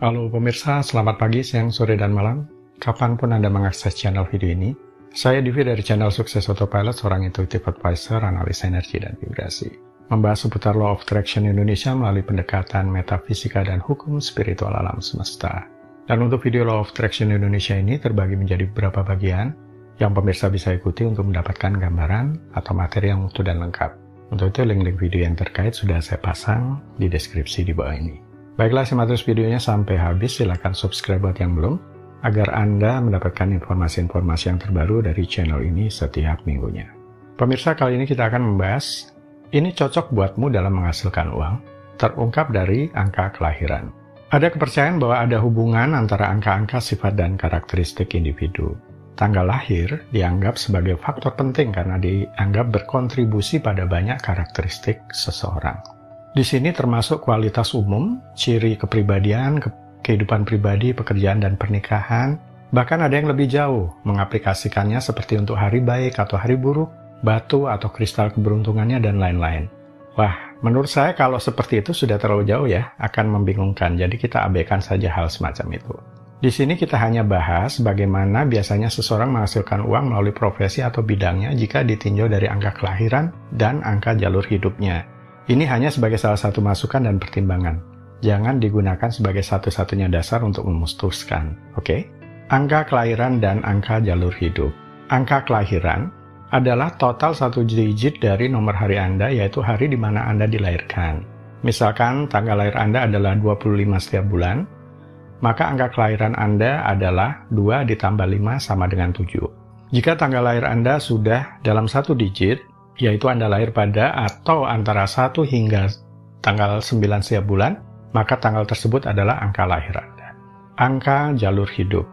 Halo pemirsa, selamat pagi, siang, sore, dan malam. Kapanpun Anda mengakses channel video ini, saya Divi dari channel Sukses Autopilot, seorang intuitive advisor, analis energi dan vibrasi. Membahas seputar Law of Attraction Indonesia melalui pendekatan metafisika dan hukum spiritual alam semesta. Dan untuk video Law of Attraction Indonesia ini terbagi menjadi beberapa bagian yang pemirsa bisa ikuti untuk mendapatkan gambaran atau materi yang utuh dan lengkap. Untuk itu link-link video yang terkait sudah saya pasang di deskripsi di bawah ini. Baiklah, simak terus videonya sampai habis. Silakan subscribe buat yang belum, agar Anda mendapatkan informasi-informasi yang terbaru dari channel ini setiap minggunya. Pemirsa, kali ini kita akan membahas, ini cocok buatmu dalam menghasilkan uang, terungkap dari angka kelahiran. Ada kepercayaan bahwa ada hubungan antara angka-angka sifat dan karakteristik individu. Tanggal lahir dianggap sebagai faktor penting karena dianggap berkontribusi pada banyak karakteristik seseorang. Di sini termasuk kualitas umum, ciri kepribadian, kehidupan pribadi, pekerjaan, dan pernikahan. Bahkan ada yang lebih jauh, mengaplikasikannya seperti untuk hari baik atau hari buruk, batu atau kristal keberuntungannya, dan lain-lain. Wah, menurut saya kalau seperti itu sudah terlalu jauh ya, akan membingungkan. Jadi kita abaikan saja hal semacam itu. Di sini kita hanya bahas bagaimana biasanya seseorang menghasilkan uang melalui profesi atau bidangnya jika ditinjau dari angka kelahiran dan angka jalur hidupnya. Ini hanya sebagai salah satu masukan dan pertimbangan. Jangan digunakan sebagai satu-satunya dasar untuk memutuskan. Oke? Angka kelahiran dan angka jalur hidup. Angka kelahiran adalah total satu digit dari nomor hari Anda, yaitu hari di mana Anda dilahirkan. Misalkan tanggal lahir Anda adalah 25 setiap bulan, maka angka kelahiran Anda adalah 2 ditambah 5 sama dengan 7. Jika tanggal lahir Anda sudah dalam satu digit, yaitu Anda lahir pada atau antara 1 hingga tanggal 9 setiap bulan, maka tanggal tersebut adalah angka lahir Anda. Angka jalur hidup.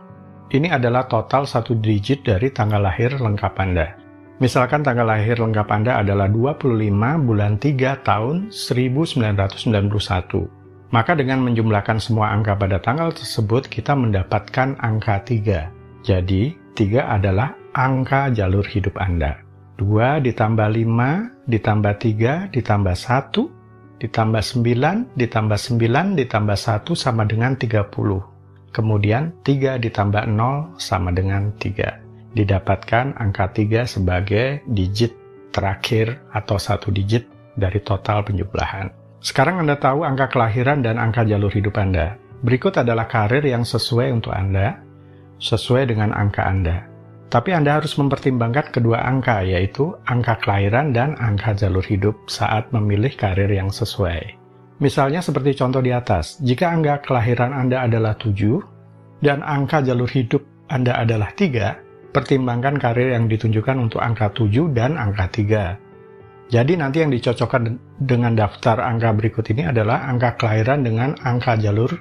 Ini adalah total satu digit dari tanggal lahir lengkap Anda. Misalkan tanggal lahir lengkap Anda adalah 25 bulan 3 tahun 1991. Maka dengan menjumlahkan semua angka pada tanggal tersebut, kita mendapatkan angka 3. Jadi, 3 adalah angka jalur hidup Anda. 2 ditambah 5, ditambah 3, ditambah 1, ditambah 9, ditambah 9, ditambah 1 sama dengan 30. Kemudian 3 ditambah 0 sama dengan 3. Didapatkan angka 3 sebagai digit terakhir atau satu digit dari total penjumlahan. Sekarang Anda tahu angka kelahiran dan angka jalur hidup Anda. Berikut adalah karir yang sesuai untuk Anda, sesuai dengan angka Anda. Tapi Anda harus mempertimbangkan kedua angka, yaitu angka kelahiran dan angka jalur hidup saat memilih karir yang sesuai. Misalnya seperti contoh di atas, jika angka kelahiran Anda adalah 7 dan angka jalur hidup Anda adalah 3, pertimbangkan karir yang ditunjukkan untuk angka 7 dan angka 3. Jadi nanti yang dicocokkan dengan daftar angka berikut ini adalah angka kelahiran dengan angka jalur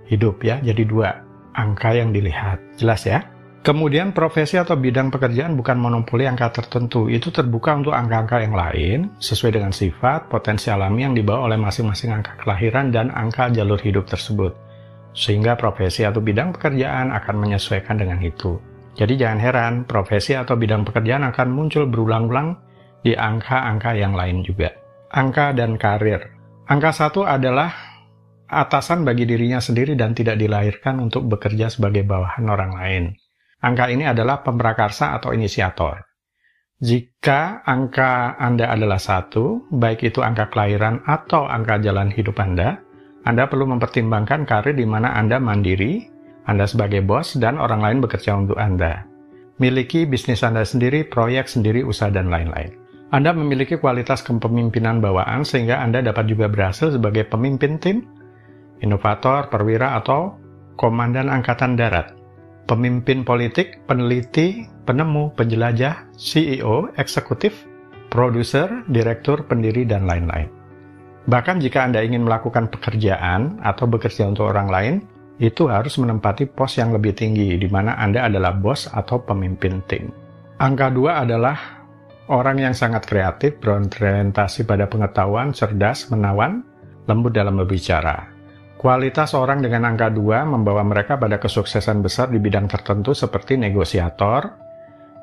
hidup ya, jadi 2 angka yang dilihat. Jelas ya? Kemudian profesi atau bidang pekerjaan bukan monopoli angka tertentu, itu terbuka untuk angka-angka yang lain, sesuai dengan sifat, potensi alami yang dibawa oleh masing-masing angka kelahiran dan angka jalur hidup tersebut. Sehingga profesi atau bidang pekerjaan akan menyesuaikan dengan itu. Jadi jangan heran, profesi atau bidang pekerjaan akan muncul berulang-ulang di angka-angka yang lain juga. Angka dan karir. Angka 1 adalah atasan bagi dirinya sendiri dan tidak dilahirkan untuk bekerja sebagai bawahan orang lain. Angka ini adalah pemrakarsa atau inisiator. Jika angka Anda adalah 1, baik itu angka kelahiran atau angka jalan hidup Anda perlu mempertimbangkan karir di mana Anda mandiri, Anda sebagai bos, dan orang lain bekerja untuk Anda. Miliki bisnis Anda sendiri, proyek sendiri, usaha, dan lain-lain. Anda memiliki kualitas kepemimpinan bawaan sehingga Anda dapat juga berhasil sebagai pemimpin tim, inovator, perwira, atau komandan angkatan darat. Pemimpin politik, peneliti, penemu, penjelajah, CEO, eksekutif, produser, direktur, pendiri, dan lain-lain. Bahkan jika Anda ingin melakukan pekerjaan atau bekerja untuk orang lain, itu harus menempati pos yang lebih tinggi, di mana Anda adalah bos atau pemimpin tim. Angka 2 adalah orang yang sangat kreatif, berorientasi pada pengetahuan, cerdas, menawan, lembut dalam berbicara. Kualitas orang dengan angka 2 membawa mereka pada kesuksesan besar di bidang tertentu seperti negosiator,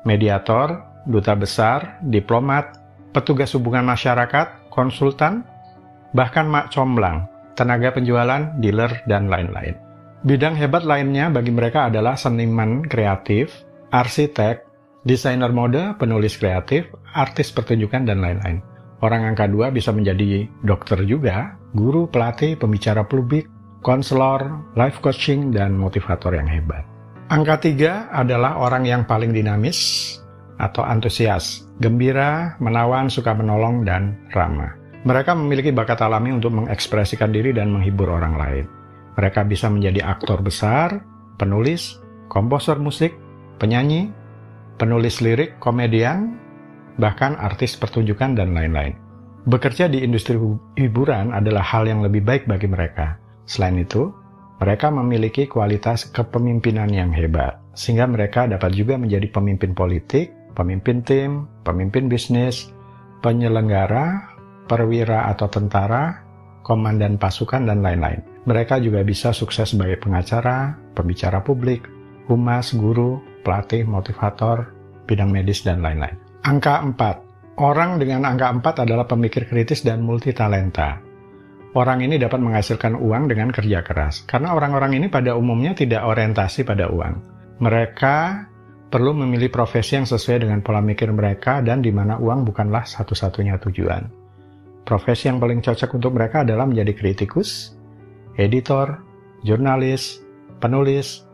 mediator, duta besar, diplomat, petugas hubungan masyarakat, konsultan, bahkan mak comblang. tenaga penjualan, dealer, dan lain-lain. Bidang hebat lainnya bagi mereka adalah seniman kreatif, arsitek, desainer mode, penulis kreatif, artis pertunjukan, dan lain-lain. Orang angka 2 bisa menjadi dokter juga, guru, pelatih, pembicara publik, konselor, life coaching, dan motivator yang hebat. Angka 3 adalah orang yang paling dinamis atau antusias, gembira, menawan, suka menolong, dan ramah. Mereka memiliki bakat alami untuk mengekspresikan diri dan menghibur orang lain. Mereka bisa menjadi aktor besar, penulis, komposer musik, penyanyi, penulis lirik, komedian, bahkan artis pertunjukan, dan lain-lain. Bekerja di industri hiburan adalah hal yang lebih baik bagi mereka. Selain itu, mereka memiliki kualitas kepemimpinan yang hebat, sehingga mereka dapat juga menjadi pemimpin politik, pemimpin tim, pemimpin bisnis, penyelenggara, perwira atau tentara, komandan pasukan, dan lain-lain. Mereka juga bisa sukses sebagai pengacara, pembicara publik, humas, guru, pelatih, motivator, bidang medis, dan lain-lain. Angka 4. Orang dengan angka 4 adalah pemikir kritis dan multitalenta. Orang ini dapat menghasilkan uang dengan kerja keras, karena orang-orang ini pada umumnya tidak orientasi pada uang. Mereka perlu memilih profesi yang sesuai dengan pola pikir mereka dan di mana uang bukanlah satu-satunya tujuan. Profesi yang paling cocok untuk mereka adalah menjadi kritikus, editor, jurnalis, penulis,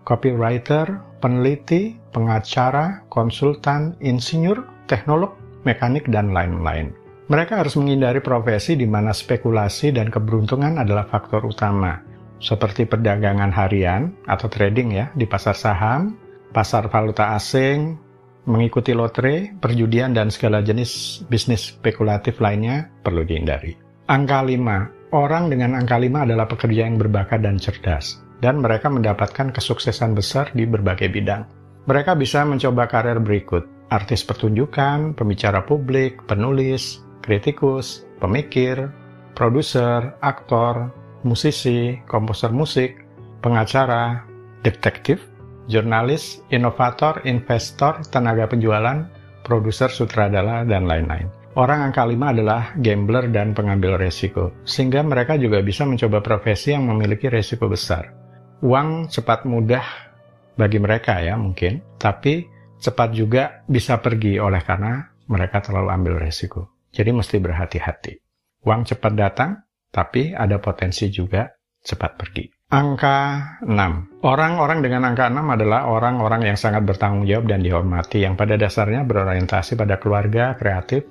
copywriter, peneliti, pengacara, konsultan, insinyur, teknolog, mekanik, dan lain-lain. Mereka harus menghindari profesi di mana spekulasi dan keberuntungan adalah faktor utama, seperti perdagangan harian atau trading ya di pasar saham, pasar valuta asing, mengikuti lotre, perjudian, dan segala jenis bisnis spekulatif lainnya perlu dihindari. Angka 5. Orang dengan angka 5 adalah pekerja yang berbakat dan cerdas, dan mereka mendapatkan kesuksesan besar di berbagai bidang. Mereka bisa mencoba karir berikut: artis pertunjukan, pembicara publik, penulis, kritikus, pemikir, produser, aktor, musisi, komposer musik, pengacara, detektif, jurnalis, inovator, investor, tenaga penjualan, produser, sutradara, dan lain-lain. Orang angka 5 adalah gambler dan pengambil resiko, sehingga mereka juga bisa mencoba profesi yang memiliki resiko besar. Uang cepat mudah bagi mereka ya mungkin, tapi cepat juga bisa pergi oleh karena mereka terlalu ambil resiko. Jadi mesti berhati-hati. Uang cepat datang, tapi ada potensi juga cepat pergi. Angka 6. Orang-orang dengan angka 6 adalah orang-orang yang sangat bertanggung jawab dan dihormati, yang pada dasarnya berorientasi pada keluarga, kreatif,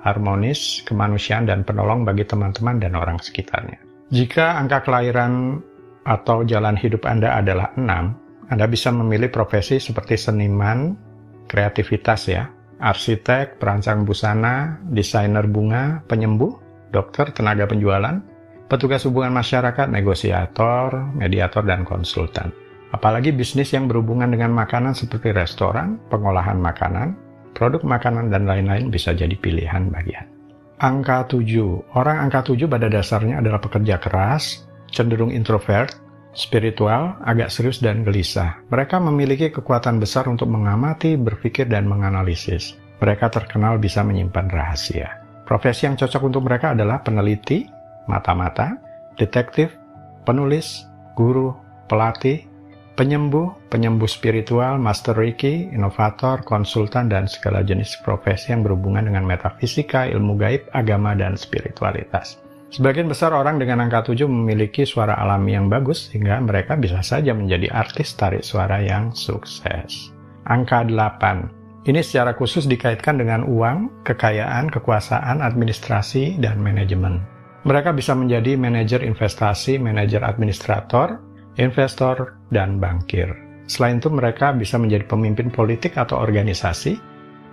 harmonis, kemanusiaan, dan penolong bagi teman-teman dan orang sekitarnya. Jika angka kelahiran atau jalan hidup Anda adalah 6, Anda bisa memilih profesi seperti seniman, kreativitas ya, arsitek, perancang busana, desainer bunga, penyembuh, dokter, tenaga penjualan, petugas hubungan masyarakat, negosiator, mediator, dan konsultan. Apalagi bisnis yang berhubungan dengan makanan seperti restoran, pengolahan makanan, produk makanan, dan lain-lain bisa jadi pilihan bagi Anda. Angka 7. Orang angka 7 pada dasarnya adalah pekerja keras, cenderung introvert, spiritual, agak serius, dan gelisah. Mereka memiliki kekuatan besar untuk mengamati, berpikir, dan menganalisis. Mereka terkenal bisa menyimpan rahasia. Profesi yang cocok untuk mereka adalah peneliti, mata-mata, detektif, penulis, guru, pelatih, penyembuh spiritual, master reiki, inovator, konsultan, dan segala jenis profesi yang berhubungan dengan metafisika, ilmu gaib, agama, dan spiritualitas. Sebagian besar orang dengan angka 7 memiliki suara alami yang bagus, sehingga mereka bisa saja menjadi artis tarik suara yang sukses. Angka 8. Ini secara khusus dikaitkan dengan uang, kekayaan, kekuasaan, administrasi, dan manajemen. Mereka bisa menjadi manajer investasi, manajer administrator, investor, dan bankir. Selain itu, mereka bisa menjadi pemimpin politik atau organisasi,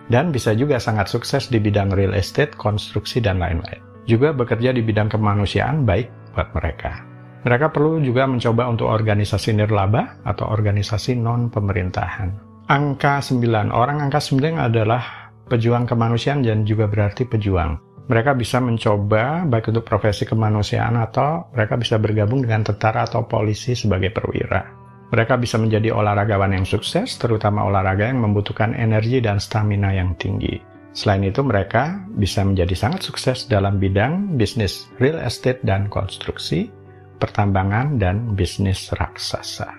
dan bisa juga sangat sukses di bidang real estate, konstruksi, dan lain-lain. Juga bekerja di bidang kemanusiaan baik buat mereka. Mereka perlu juga mencoba untuk organisasi nirlaba atau organisasi non-pemerintahan. Angka 9. Orang angka 9 adalah pejuang kemanusiaan dan juga berarti pejuang. Mereka bisa mencoba baik untuk profesi kemanusiaan atau mereka bisa bergabung dengan tentara atau polisi sebagai perwira. Mereka bisa menjadi olahragawan yang sukses, terutama olahraga yang membutuhkan energi dan stamina yang tinggi. Selain itu, mereka bisa menjadi sangat sukses dalam bidang bisnis real estate dan konstruksi, pertambangan, dan bisnis raksasa.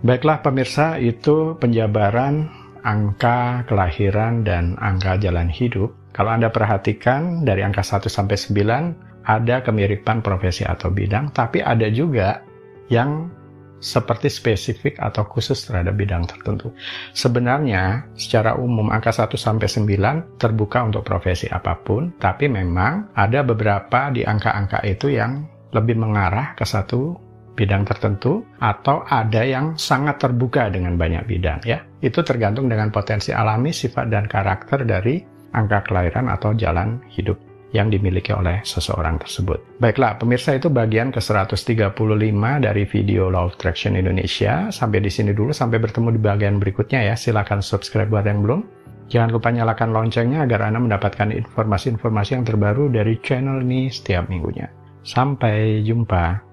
Baiklah pemirsa, itu penjabaran angka kelahiran dan angka jalan hidup. Kalau Anda perhatikan dari angka 1 sampai 9, ada kemiripan profesi atau bidang, tapi ada juga yang seperti spesifik atau khusus terhadap bidang tertentu. Sebenarnya, secara umum angka 1 sampai 9 terbuka untuk profesi apapun, tapi memang ada beberapa di angka-angka itu yang lebih mengarah ke satu bidang tertentu, atau ada yang sangat terbuka dengan banyak bidang, ya. Itu tergantung dengan potensi alami, sifat, dan karakter dari angka kelahiran atau jalan hidup yang dimiliki oleh seseorang tersebut. Baiklah, pemirsa, itu bagian ke-135 dari video Law of Attraction Indonesia. Sampai di sini dulu, sampai bertemu di bagian berikutnya ya. Silakan subscribe buat yang belum. Jangan lupa nyalakan loncengnya agar Anda mendapatkan informasi-informasi yang terbaru dari channel ini setiap minggunya. Sampai jumpa.